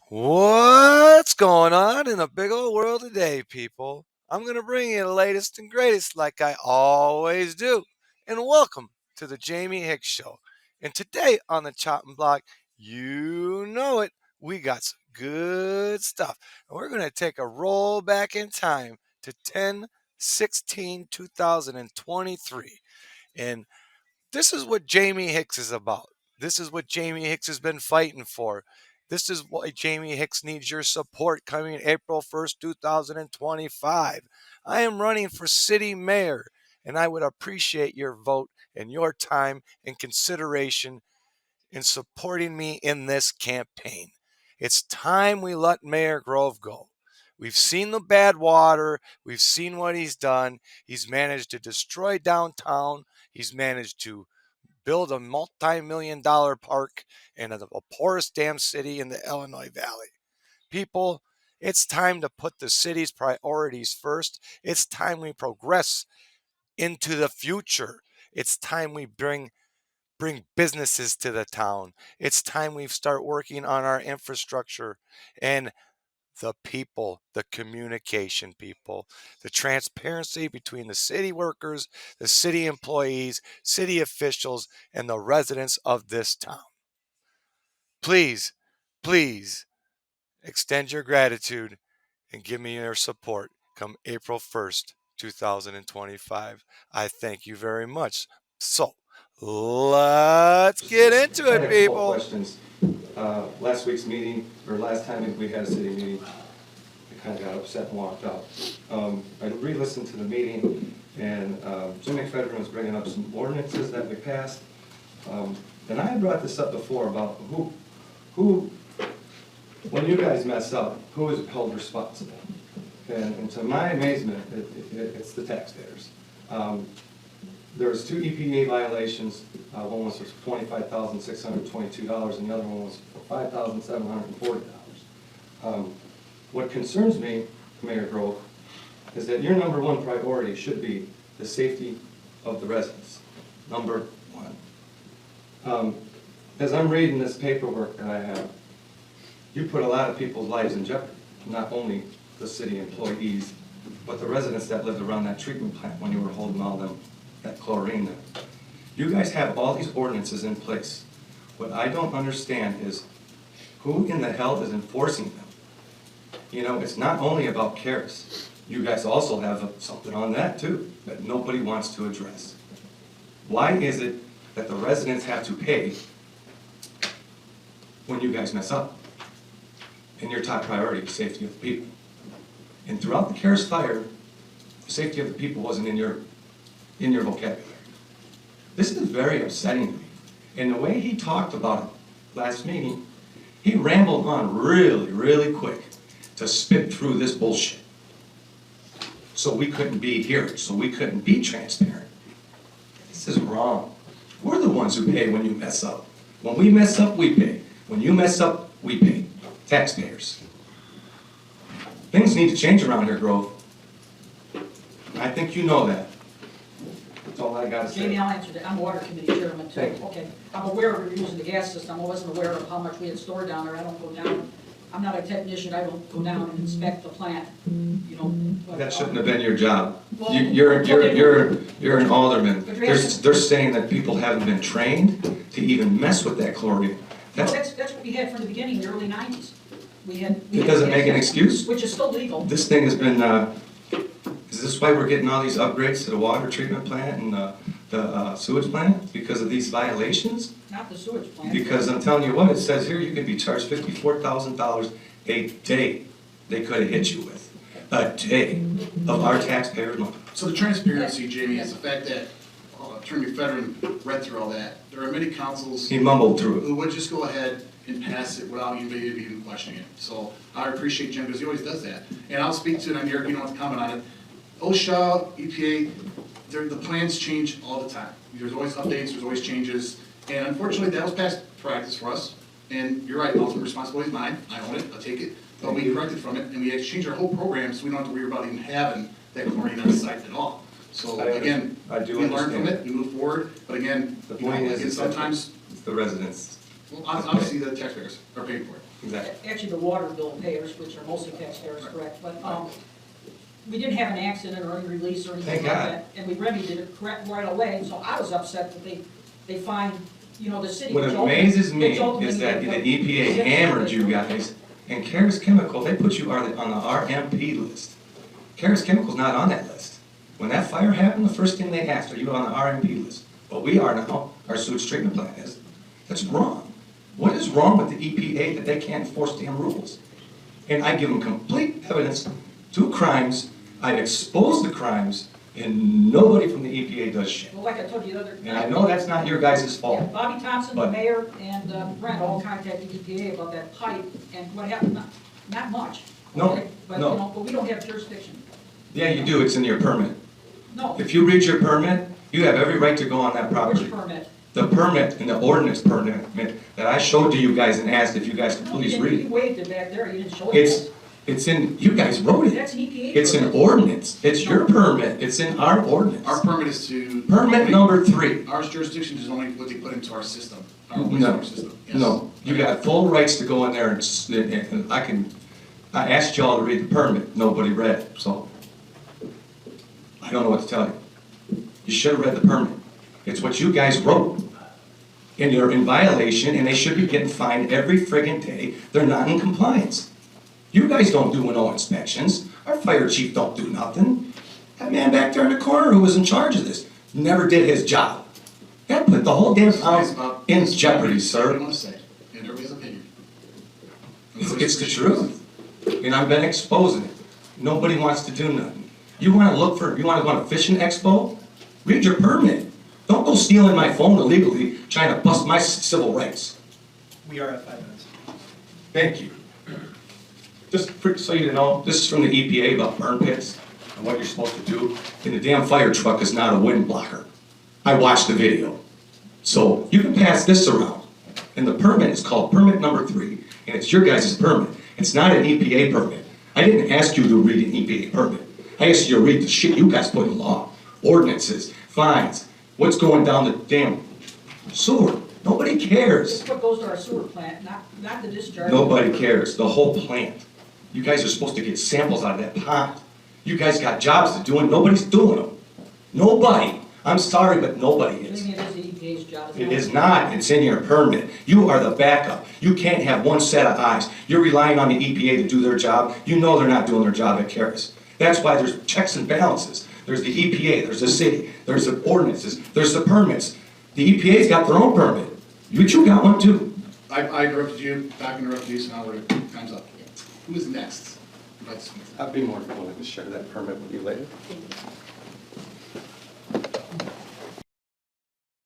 What's going on in the big old world today, people? I'm going to bring you the latest and greatest like I always do. And welcome to the Jamie Hicks Show. And today on the Chopping Block, you know it, we got some good stuff. And we're going to take a roll back in time to 10/16/2023. And this is what Jamie Hicks is about. This is what Jamie Hicks has been fighting for. This is why Jamie Hicks needs your support coming April 1st, 2025. I am running for city mayor, and I would appreciate your vote and your time and consideration in supporting me in this campaign. It's time we let Mayor Grove go. We've seen the bad water. We've seen what he's done. He's managed to destroy downtown. He's managed to build a multi-million-dollar park in the poorest damn city in the Illinois Valley. People, it's time to put the city's priorities first. It's time we progress into the future. It's time we bring businesses to the town. It's time we start working on our infrastructure and the people, the communication people, the transparency between the city workers, the city employees, city officials, and the residents of this town. Please, please extend your gratitude and give me your support come April 1st, 2025. I thank you very much. So, let's get into I it, have a couple people. questions. Last week's meeting, or last time we had a city meeting, I kind of got upset and walked out. I re-listened to the meeting, and Jim McFedrin was bringing up some ordinances that we passed. And I had brought this up before about who, when you guys mess up, who is held responsible? And to my amazement, it's the taxpayers. There was two EPA violations. One was for $25,622, and the other one was for $5,740. What concerns me, Mayor Grove, is that your number one priority should be the safety of the residents. Number one. As I'm reading this paperwork that I have, you put a lot of people's lives in jeopardy, not only the city employees, but the residents that lived around that treatment plant when you were holding all them, that chlorine there. You guys have all these ordinances in place. What I don't understand is who in the hell is enforcing them? You know, it's not only about CARES. You guys also have something on that too that nobody wants to address. Why is it that the residents have to pay when you guys mess up? And your top priority is safety of the people. And throughout the CARES fire, the safety of the people wasn't in your vocabulary. This is very upsetting to me. And the way he talked about it last meeting, he rambled on really, really quick to spit through this bullshit. So we couldn't be here, so we couldn't be transparent. This is wrong. We're the ones who pay when you mess up. When we mess up, we pay. When you mess up, we pay. Taxpayers. Things need to change around here, Grove. I think you know that. That's all I gotta say. Jamie, I'll answer that. I'm water committee chairman too. Thank you. Okay. I'm aware of using the gas system. I wasn't aware of how much we had stored down there. I don't go down. I'm not a technician. I don't go down and inspect the plant. You know. But, That shouldn't have been your job. Well, You're an alderman. But They're saying that people haven't been trained to even mess with that chlorine. Well, that's what we had from the beginning, the early 90s. We had. It doesn't make an excuse. Which is still legal. This thing has been, is this why we're getting all these upgrades to the water treatment plant and the sewage plant? Because of these violations? Not the sewage plant. Because I'm telling you what, it says here you can be charged $54,000 a day they could have hit you with. A day of our taxpayers' money. So the transparency, Jamie, is the fact that Attorney Federer read through all that. There are many councils He mumbled through it. who would just go ahead and pass it without even questioning it. So I appreciate Jim because he always does that. And I'll speak to it on here, you don't have to comment on it. OSHA, EPA, the plans change all the time. There's always updates, there's always changes. And unfortunately, that was past practice for us. And you're right, ultimate responsibility is mine. I own it, I'll take it. But we corrected from it and we changed our whole program so we don't have to worry about even having that chlorine on site at all. So again, I do we learn from understand. it, we move forward. But again, The you know, point again, is sometimes it's the residents Well, obviously, the taxpayers are paying for it. Exactly. Actually, the water bill payers, which are mostly taxpayers, correct, but, we didn't have an accident or any release or anything Thank like God. that, and we remedied it correct right away, so I was upset that they find, you know, the city. What which amazes me which ultimately is that the ended up- EPA hammered you guys, and Karis Chemical, they put you on the RMP list. Karis Chemical's not on that list. When that fire happened, the first thing they asked, are you on the RMP list? But we are now, our sewage treatment plant is. That's wrong. What is wrong with the EPA that they can't enforce damn rules? And I give them complete evidence, 2 crimes, I expose the crimes, and nobody from the EPA does shit. Well, like I told you the other. And I know that's not your guys' Yeah, fault. Bobby Thompson, the But- mayor, and Brent all contacted EPA about that pipe, and what happened, not much. No, okay? But, no. you know, but we don't have jurisdiction. Yeah, you do, it's in your permit. No, If you read your permit, you have every right to go on that property. which permit? The permit and the ordinance permit that I showed to you guys and asked if you guys could No, please you read You it. waived it back there, you didn't show it. It's in, you guys wrote it. That's an EPA. It's an permit. ordinance. It's your permit. It's in our ordinance. Our permit is to. Permit number 3. Our jurisdiction is only what they put into our system, our No, wastewater system. Yes. no, you got full rights to go in there and I asked y'all to read the permit, nobody read it, so I don't know what to tell you. You should have read the permit. It's what you guys wrote. And they're in violation and they should be getting fined every friggin' day. They're not in compliance. You guys don't do no inspections. Our fire chief don't do nothing. That man back there in the corner who was in charge of this never did his job. That put the whole damn town in jeopardy, What do you sir. want to say? And everybody's opinion. It's the truth. And I've been exposing it. Nobody wants to do nothing. You wanna go on a fishing expo? Read your permit. Don't go stealing my phone illegally, trying to bust my civil rights. We are at 5 minutes. Thank you. Just so you know, this is from the EPA about burn pits and what you're supposed to do. And the damn fire truck is not a wind blocker. I watched the video. So you can pass this around. And the permit is called permit number 3, and it's your guys' permit. It's not an EPA permit. I didn't ask you to read an EPA permit. I asked you to read the shit you guys put in law. Ordinances, fines, what's going down the damn sewer. Nobody cares. This is what goes to our sewer plant, not the discharge. Nobody cares, the whole plant. You guys are supposed to get samples out of that pond. You guys got jobs to do and nobody's doing them. Nobody. I'm sorry, but nobody is. Maybe it is the EPA's job. It is not, it's in your permit. You are the backup. You can't have one set of eyes. You're relying on the EPA to do their job. You know they're not doing their job at Karis. That's why there's checks and balances. There's the EPA, there's the city, there's the ordinances, there's the permits. The EPA's got their own permit. You got one too. I interrupted you, back interrupted you, so now time's up. Who is next? I'd be more than willing to share that permit with you later.